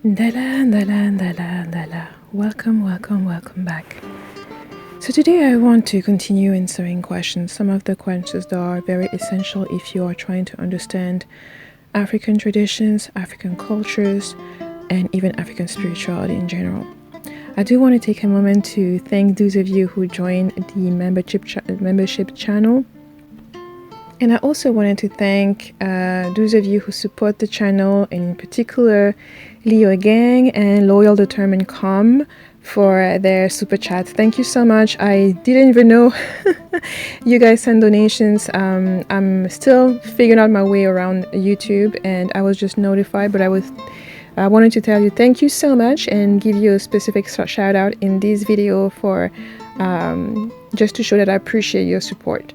Ndala, ndala, ndala, ndala. Welcome back. So today I want to continue answering questions, some of the questions that are very essential if you are trying to understand African traditions, African cultures, and even African spirituality in general. I do want to take a moment to thank those of you who joined the membership channel. And I also wanted to thank those of you who support the channel, and in particular Leo Gang and Loyal Determined Com for their super chats. Thank you so much. I didn't even know you guys send donations. I'm still figuring out my way around YouTube, and I was just notified, but I wanted to tell you thank you so much and give you a specific shout out in this video for just to show that I appreciate your support.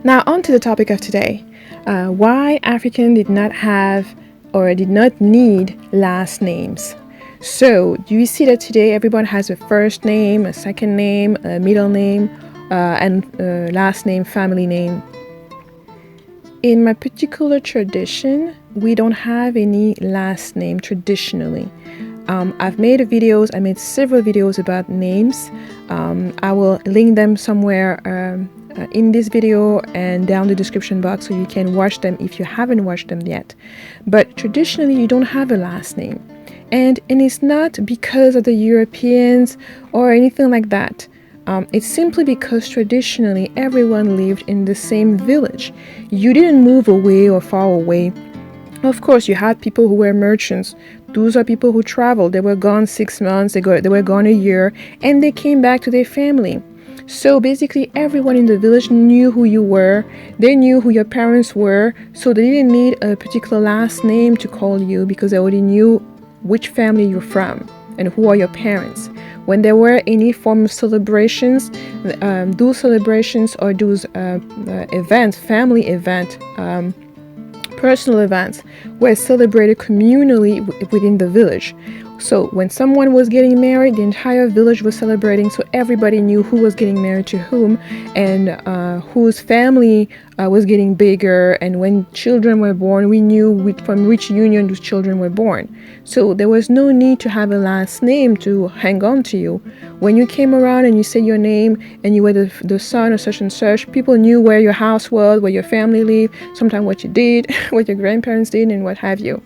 Now on to the topic of today, why African did not have or did not need last names. So do you see that today everyone has a first name, a second name, a middle name, and last name, family name? In my particular tradition, we don't have any last name traditionally. I made several videos about names. I will link them somewhere in this video and down the description box so you can watch them if you haven't watched them yet. But traditionally you don't have a last name, and it's not because of the Europeans or anything like that. It's simply because traditionally everyone lived in the same village. You didn't move away or far away. Of course, you had people who were merchants. Those are people who traveled. They were gone 6 months, they were gone a year, and they came back to their family. So basically everyone in the village knew who you were. They knew who your parents were, so they didn't need a particular last name to call you because they already knew which family you're from and who are your parents. When there were any form of celebrations, those celebrations or those events, family events, personal events, were celebrated communally within the village. So when someone was getting married, the entire village was celebrating, so everybody knew who was getting married to whom, and whose family was getting bigger. And when children were born, we knew from which union those children were born. So there was no need to have a last name to hang on to you. When you came around and you said your name and you were the son of such and such, people knew where your house was, where your family lived, sometimes what you did, what your grandparents did, and what have you.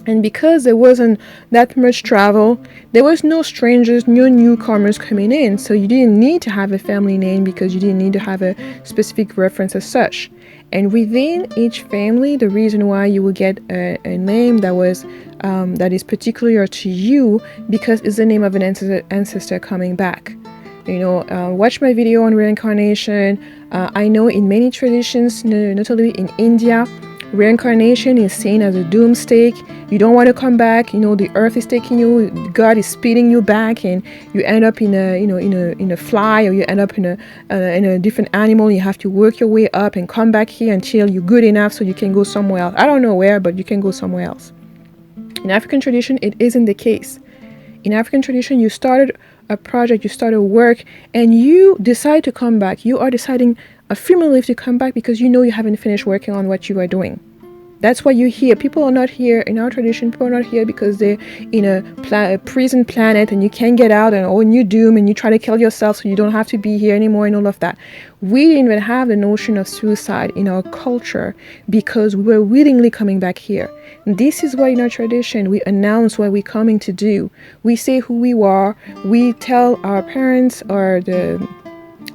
And because there wasn't that much travel, there was no strangers, no newcomers coming in. So you didn't need to have a family name because you didn't need to have a specific reference as such. And within each family, the reason why you will get a name that is particular to you, because it's the name of an ancestor coming back. Watch my video on reincarnation. I know in many traditions, notably in India, reincarnation is seen as a doomsday. You don't want to come back. The earth is taking you. God is spitting you back, and you end up in a fly, or you end up in a different animal. You have to work your way up and come back here until you're good enough so you can go somewhere else. I don't know where, but you can go somewhere else. In African tradition, it isn't the case. In African tradition, you started a project, you started work, and you decide to come back. You are deciding affirmatively to come back because you know you haven't finished working on what you are doing. That's why you're here. People are not here in our tradition. People are not here because they're in a prison planet and you can't get out, and you doom and you try to kill yourself so you don't have to be here anymore and all of that. We didn't even have the notion of suicide in our culture because we were willingly coming back here. And this is why in our tradition we announce what we're coming to do. We say who we are. We tell our parents or the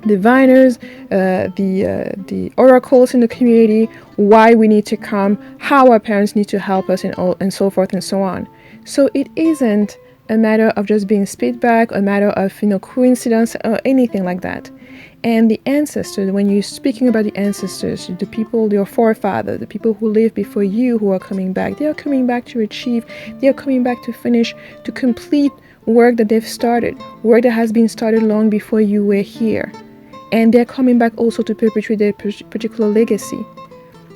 diviners, the oracles in the community, why we need to come, how our parents need to help us, and so forth and so on. So it isn't a matter of just being spit back, a matter of coincidence or anything like that. And the ancestors, when you're speaking about the ancestors, the people, your forefathers, the people who lived before you who are coming back, they are coming back to achieve, they are coming back to finish, to complete work that they've started, work that has been started long before you were here. And they're coming back also to perpetuate their particular legacy.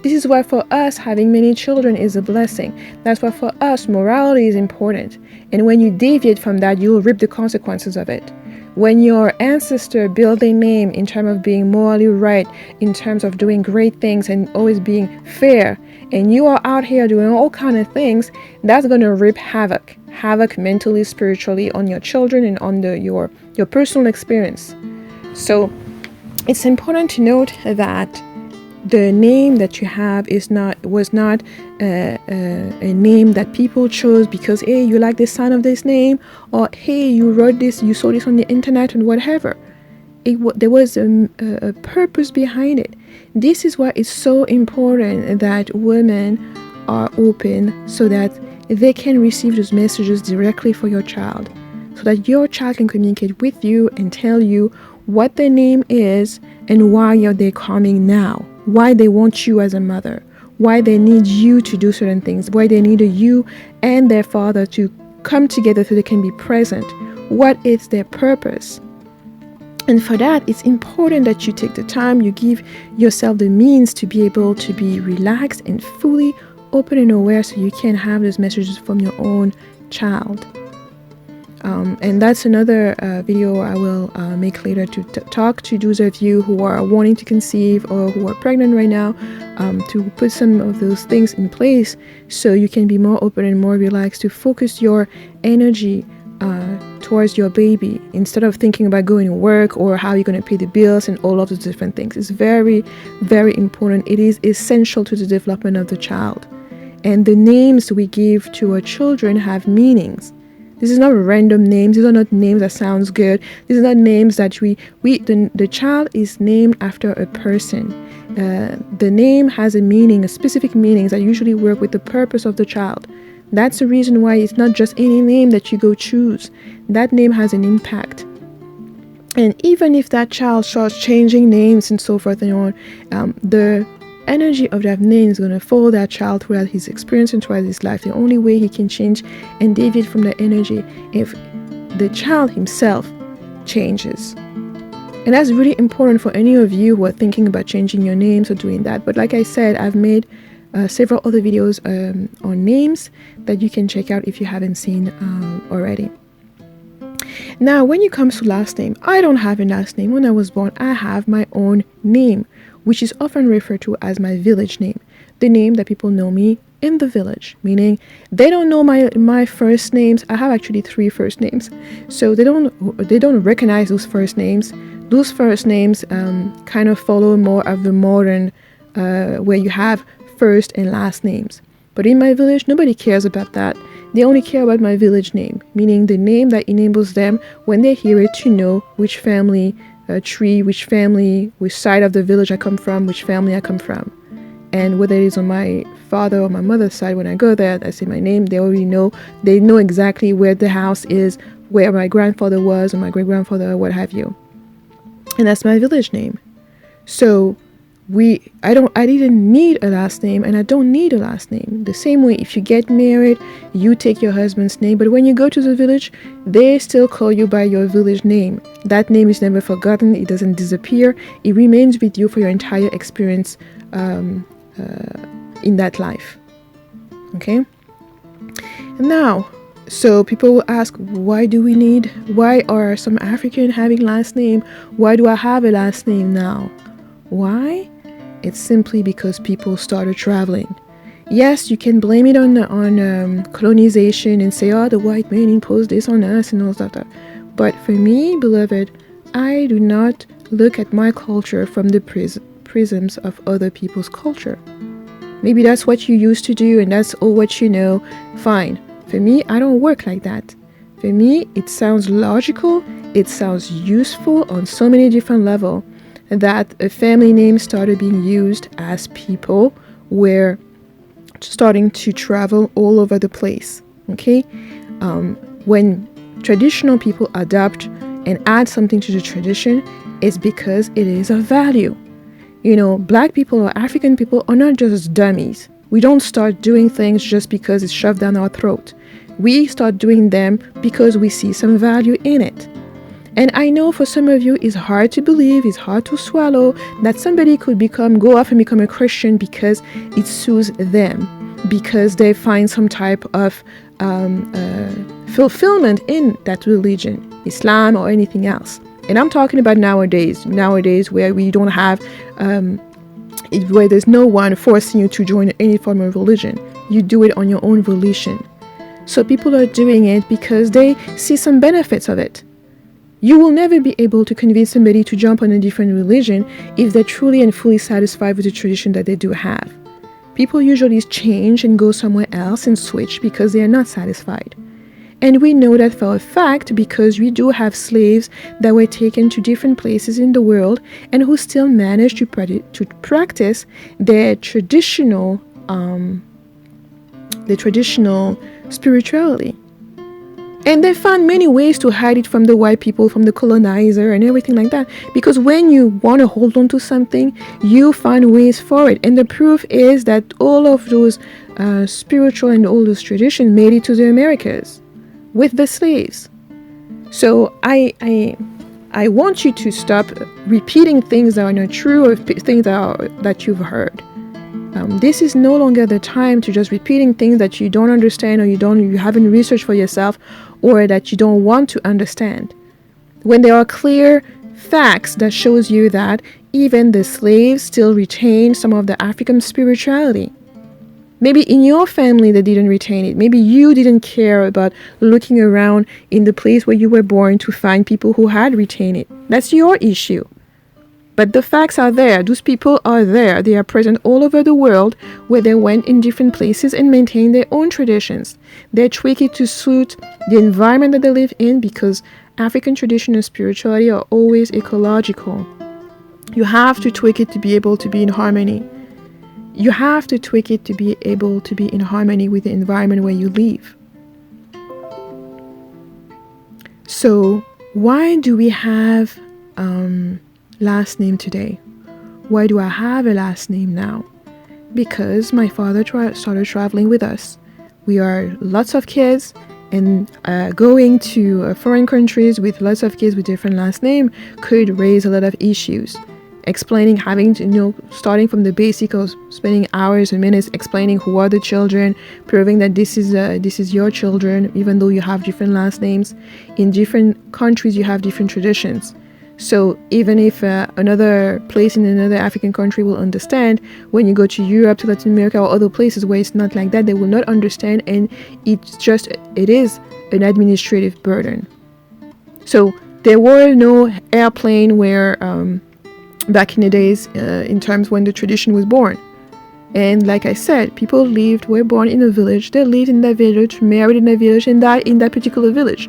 This is why for us, having many children is a blessing. That's why for us, morality is important. And when you deviate from that, you'll reap the consequences of it. When your ancestor built a name in terms of being morally right, in terms of doing great things and always being fair, and you are out here doing all kind of things, that's going to reap havoc mentally, spiritually, on your children and on your personal experience. So it's important to note that the name that you have was not a name that people chose because, hey, you like the sound of this name, or hey, you wrote this, you saw this on the internet and whatever. There was a purpose behind it. This is why it's so important that women are open so that they can receive those messages directly for your child, so that your child can communicate with you and tell you what their name is and why they're coming now, why they want you as a mother, why they need you to do certain things, why they need you and their father to come together so they can be present. What is their purpose? And for that, it's important that you take the time, you give yourself the means to be able to be relaxed and fully open and aware so you can have those messages from your own child. And that's another video I will make later to talk to those of you who are wanting to conceive or who are pregnant right now, to put some of those things in place so you can be more open and more relaxed, to focus your energy towards your baby instead of thinking about going to work or how you're going to pay the bills and all of those different things. It's very, very important. It is essential to the development of the child. And the names we give to our children have meanings. This is not random names. These are not names that sounds good. These are not names that the child is named after a person. The name has a meaning, a specific meaning that usually work with the purpose of the child. That's the reason why it's not just any name that you go choose. That name has an impact. And even if that child starts changing names and so forth and on, the energy of that name is going to follow that child throughout his experience and throughout his life. The only way he can change and deviate from the energy if the child himself changes. And that's really important for any of you who are thinking about changing your names or doing that. But like I said, I've made several other videos on names that you can check out if you haven't seen already. Now, when it comes to last name, I don't have a last name. When I was born, I have my own name, which is often referred to as my village name, the name that people know me in the village, meaning they don't know my first names. I have actually 3 first names, so they don't recognize those first names. Those first names kind of follow more of the modern where you have first and last names. But in my village, nobody cares about that. They only care about my village name, meaning the name that enables them, when they hear it, to know which family tree, which side of the village I come from, which family I come from. And whether it is on my father or my mother's side, when I go there, I say my name, they already know. They know exactly where the house is, where my grandfather was, or my great-grandfather, or what have you. And that's my village name. So I didn't need a last name, and I don't need a last name. The same way, if you get married, you take your husband's name, but when you go to the village, they still call you by your village name. That name is never forgotten. It doesn't disappear. It remains with you for your entire experience in that life. Okay? Now, so people will ask, why are some African having last name? Why do I have a last name now? Why? It's simply because people started traveling. Yes, you can blame it on colonization and say, oh, the white man imposed this on us and all that. But for me, beloved, I do not look at my culture from the prisms of other people's culture. Maybe that's what you used to do and that's all what you know. Fine. For me, I don't work like that. For me, it sounds logical. It sounds useful on so many different levels, that a family name started being used as people were starting to travel all over the place. Okay? When traditional people adopt and add something to the tradition, it's because it is of value. You know, Black people or African people are not just dummies. We don't start doing things just because it's shoved down our throat. We start doing them because we see some value in it. And I know for some of you, it's hard to believe, it's hard to swallow that somebody could go off and become a Christian because it suits them. because they find some type of fulfillment in that religion, Islam or anything else. And I'm talking about nowadays where we don't have, where there's no one forcing you to join any form of religion. You do it on your own volition. So people are doing it because they see some benefits of it. You will never be able to convince somebody to jump on a different religion if they're truly and fully satisfied with the tradition that they do have. People usually change and go somewhere else and switch because they are not satisfied. And we know that for a fact because we do have slaves that were taken to different places in the world and who still managed to practice their traditional spirituality. And they found many ways to hide it from the white people, from the colonizer and everything like that. Because when you want to hold on to something, you find ways for it. And the proof is that all of those spiritual and all those traditions made it to the Americas with the slaves. So I want you to stop repeating things that are not true or things that you've heard. This is no longer the time to just repeating things that you don't understand or you haven't researched for yourself or that you don't want to understand. When there are clear facts that shows you that even the slaves still retain some of the African spirituality. Maybe in your family they didn't retain it. Maybe you didn't care about looking around in the place where you were born to find people who had retained it. That's your issue. But the facts are there. Those people are there. They are present all over the world where they went in different places and maintained their own traditions. They tweak it to suit the environment that they live in because African tradition and spirituality are always ecological. You have to tweak it to be able to be in harmony. You have to tweak it to be able to be in harmony with the environment where you live. So why do we have last name today? Why do I have a last name now? Because my father started traveling with us. We are lots of kids, and going to foreign countries with lots of kids with different last name could raise a lot of issues. Explaining, having to, starting from the basic of spending hours and minutes explaining who are the children, proving that this is your children, even though you have different last names. In different countries, you have different traditions. So even if another place in another African country will understand, when you go to Europe, to Latin America, or other places where it's not like that, they will not understand, and it is an administrative burden. So there were no airplane where back in the days, in terms when the tradition was born. And like I said, people were born in a village, they lived in that village, married in that village, and died in that particular village.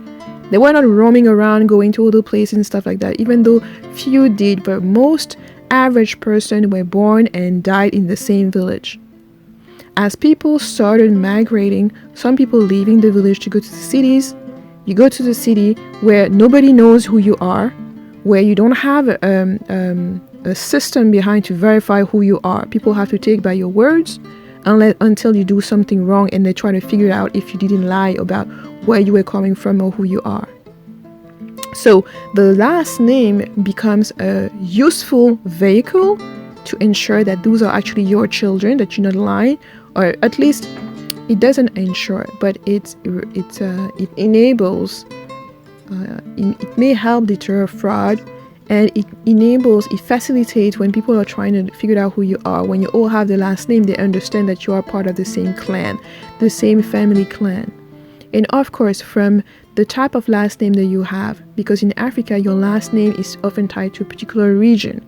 They were not roaming around, going to other places and stuff like that, even though few did, but most average person were born and died in the same village. As people started migrating, some people leaving the village to go to the cities. You go to the city where nobody knows who you are, where you don't have a system behind to verify who you are. People have to take by your words until you do something wrong, and they try to figure out if you didn't lie about where you were coming from or who you are. So the last name becomes a useful vehicle to ensure that those are actually your children, that you're not lying, or at least it doesn't ensure, but it enables, it may help deter fraud, and it facilitates when people are trying to figure out who you are. When you all have the last name, they understand that you are part of the same clan, the same family clan. And of course, from the type of last name that you have, because in Africa, your last name is often tied to a particular region.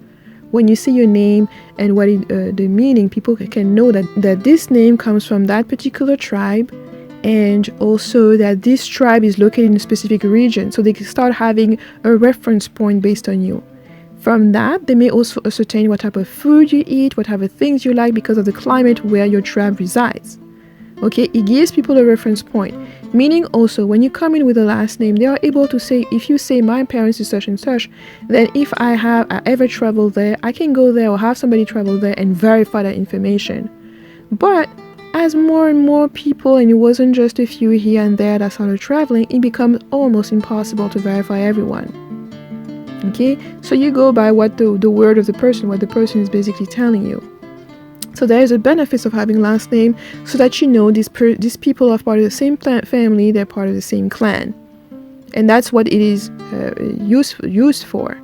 When you see your name and what the meaning, people can know that this name comes from that particular tribe, and also that this tribe is located in a specific region. So they can start having a reference point based on you. From that, they may also ascertain what type of food you eat, what type of things you like because of the climate where your tribe resides. Okay, it gives people a reference point. Meaning also, when you come in with a last name, they are able to say, if you say my parents is such and such, then if I ever travel there, I can go there or have somebody travel there and verify that information. But as more and more people, and it wasn't just a few here and there that started traveling, it becomes almost impossible to verify everyone. Okay, so you go by what the word of the person, what the person is basically telling you. So there is a benefit of having last name, so that you know these people are part of the same family, they're part of the same clan. And that's what it is used for.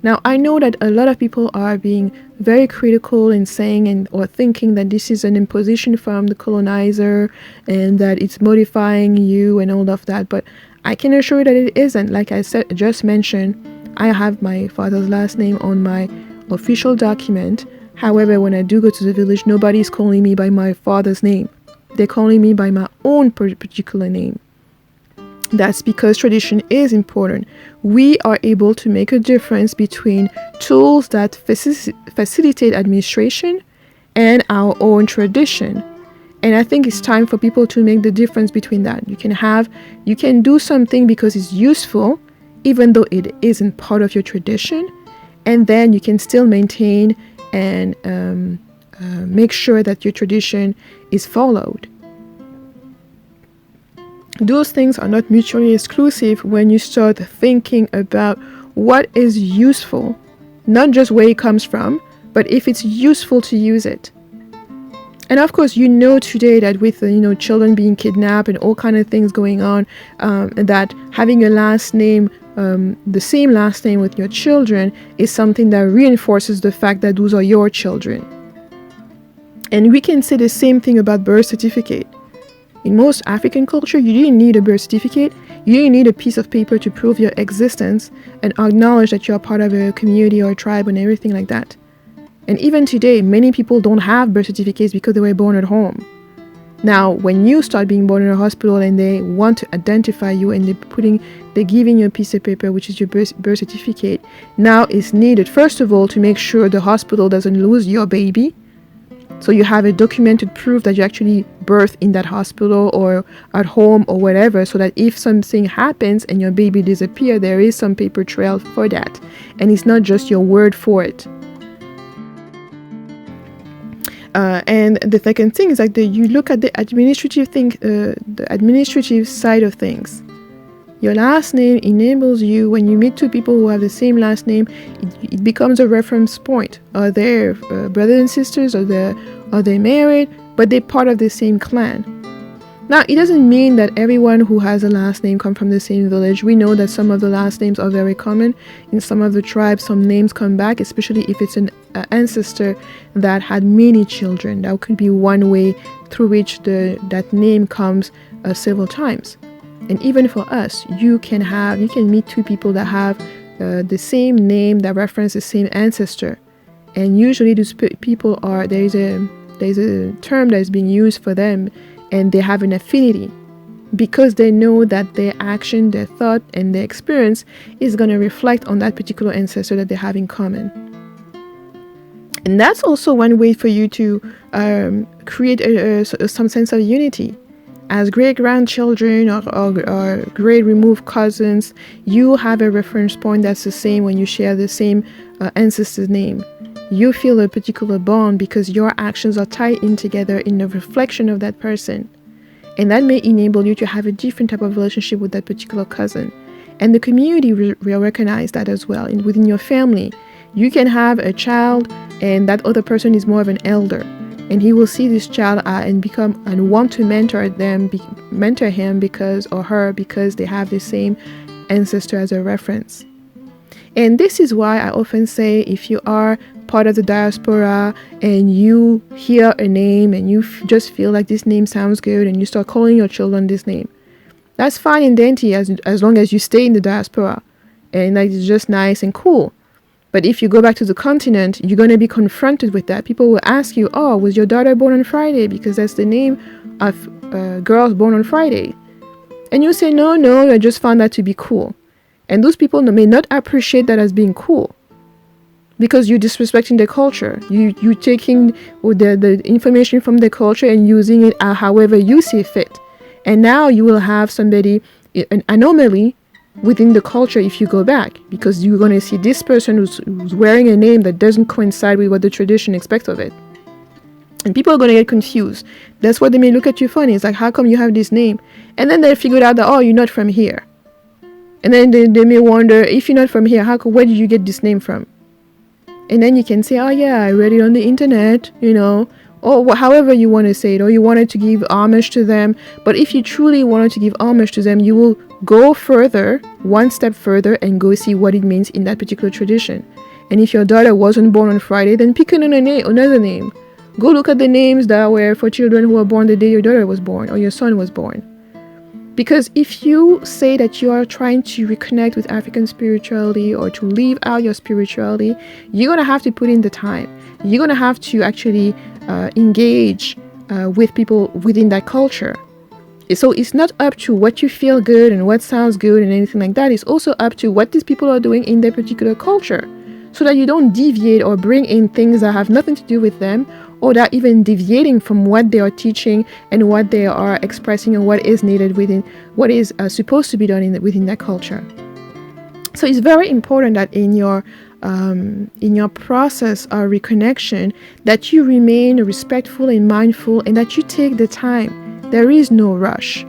Now, I know that a lot of people are being very critical in saying or thinking that this is an imposition from the colonizer and that it's modifying you and all of that. But I can assure you that it isn't. Like I just mentioned, I have my father's last name on my official document. However, when I do go to the village, nobody's calling me by my father's name. They're calling me by my own particular name. That's because tradition is important. We are able to make a difference between tools that facilitate administration and our own tradition. And I think it's time for people to make the difference between that. You can do something because it's useful, even though it isn't part of your tradition, and then you can still maintain and make sure that your tradition is followed. Those things are not mutually exclusive when you start thinking about what is useful, not just where it comes from, but if it's useful to use it. And of course, today that with children being kidnapped and all kind of things going on, that having a last name, the same last name with your children, is something that reinforces the fact that those are your children. And we can say the same thing about birth certificate. In most African culture, you didn't need a birth certificate. You didn't need a piece of paper to prove your existence and acknowledge that you are part of a community or a tribe and everything like that. And even today, many people don't have birth certificates because they were born at home. Now, when you start being born in a hospital and they want to identify you and they're giving you a piece of paper, which is your birth certificate, now it's needed, first of all, to make sure the hospital doesn't lose your baby. So you have a documented proof that you actually birthed in that hospital or at home or whatever, so that if something happens and your baby disappears, there is some paper trail for that. And it's not just your word for it. And the second thing is that you look at the administrative side of things. Your last name enables you, when you meet two people who have the same last name, it becomes a reference point. Are they brothers and sisters? Are they married? But they're part of the same clan. Now, it doesn't mean that everyone who has a last name come from the same village. We know that some of the last names are very common. In some of the tribes, some names come back, especially if it's an ancestor that had many children. That could be one way through which that name comes several times. And even for us, you can meet two people that have the same name that reference the same ancestor. And usually those people there's a term that is being used for them, and they have an affinity because they know that their action, their thought, and their experience is going to reflect on that particular ancestor that they have in common. And that's also one way for you to create some sense of unity. As great-grandchildren or great-removed cousins, you have a reference point that's the same when you share the same ancestor's name. You feel a particular bond because your actions are tied in together in a reflection of that person. And that may enable you to have a different type of relationship with that particular cousin. And the community will recognize that as well. And within your family, you can have a child and that other person is more of an elder. And he will see this child and want to mentor him or her because they have the same ancestor as a reference. And this is why I often say, if you are part of the diaspora and you hear a name and you just feel like this name sounds good and you start calling your children this name, that's fine and dandy as long as you stay in the diaspora and like it's just nice and cool. But if you go back to the continent, you're going to be confronted with that. People will ask you, oh, was your daughter born on Friday? Because that's the name of girls born on Friday. And you say, no, I just found that to be cool. And those people may not appreciate that as being cool because you're disrespecting their culture. You're taking the information from the culture and using it however you see fit. And now you will have an anomaly within the culture if you go back, because you're going to see this person who's wearing a name that doesn't coincide with what the tradition expects of it. And people are going to get confused. That's what they may look at you funny. It's like, how come you have this name? And then they figure out that, oh, you're not from here. And then they may wonder, if you're not from here, where did you get this name from? And then you can say, oh yeah, I read it on the internet, you know, or however you want to say it, or you wanted to give homage to them. But if you truly wanted to give homage to them, you will go further, one step further, and go see what it means in that particular tradition. And if your daughter wasn't born on Friday, then pick another name. Go look at the names that were for children who were born the day your daughter was born or your son was born. Because if you say that you are trying to reconnect with African spirituality or to live out your spirituality, you're going to have to put in the time. You're going to have to actually engage with people within that culture. So it's not up to what you feel good and what sounds good and anything like that. It's also up to what these people are doing in their particular culture, so that you don't deviate or bring in things that have nothing to do with them, or that even deviating from what they are teaching and what they are expressing and what is needed within, what is supposed to be done within that culture. So it's very important that in your process of reconnection, that you remain respectful and mindful, and that you take the time. There is no rush.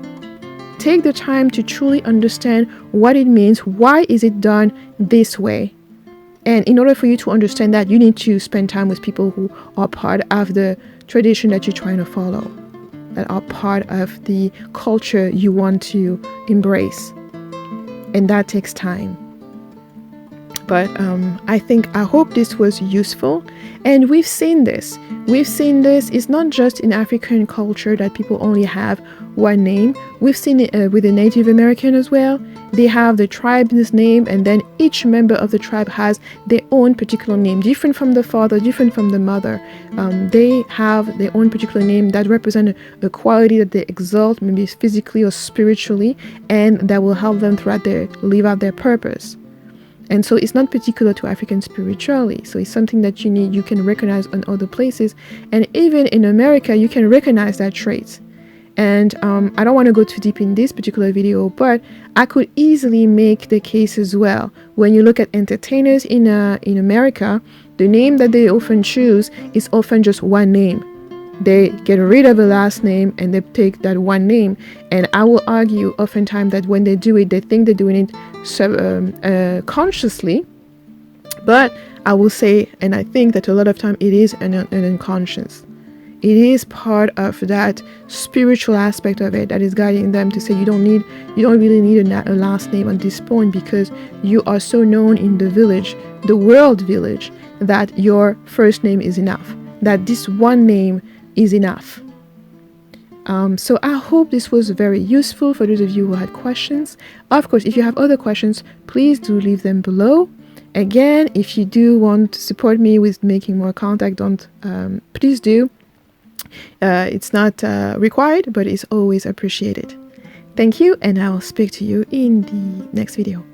Take the time to truly understand what it means. Why is it done this way? And in order for you to understand that, you need to spend time with people who are part of the tradition that you're trying to follow, that are part of the culture you want to embrace. And that takes time. But I hope this was useful. And we've seen this. It's not just in African culture that people only have one name. We've seen it with the Native American as well. They have the tribe's name, and then each member of the tribe has their own particular name, different from the father, different from the mother. They have their own particular name that represent a quality that they exalt, maybe physically or spiritually, and that will help them throughout live out their purpose. And so it's not particular to African spirituality. So it's something that you can recognize in other places. And even in America, you can recognize that trait. And I don't want to go too deep in this particular video, but I could easily make the case as well. When you look at entertainers in America, the name that they often choose is often just one name. They get rid of the last name and they take that one name. And I will argue oftentimes that when they do it, they think they're doing it consciously. But I will say, and I think that a lot of time it is an unconscious. It is part of that spiritual aspect of it that is guiding them to say you don't really need a last name at this point, because you are so known in the village, the world village, that your first name is enough, that this one name is enough. So I hope this was very useful for those of you who had questions. Of course, if you have other questions, please do leave them below. Again, if you do want to support me with making more content, please do. It's not required, but it's always appreciated. Thank you, and I will speak to you in the next video.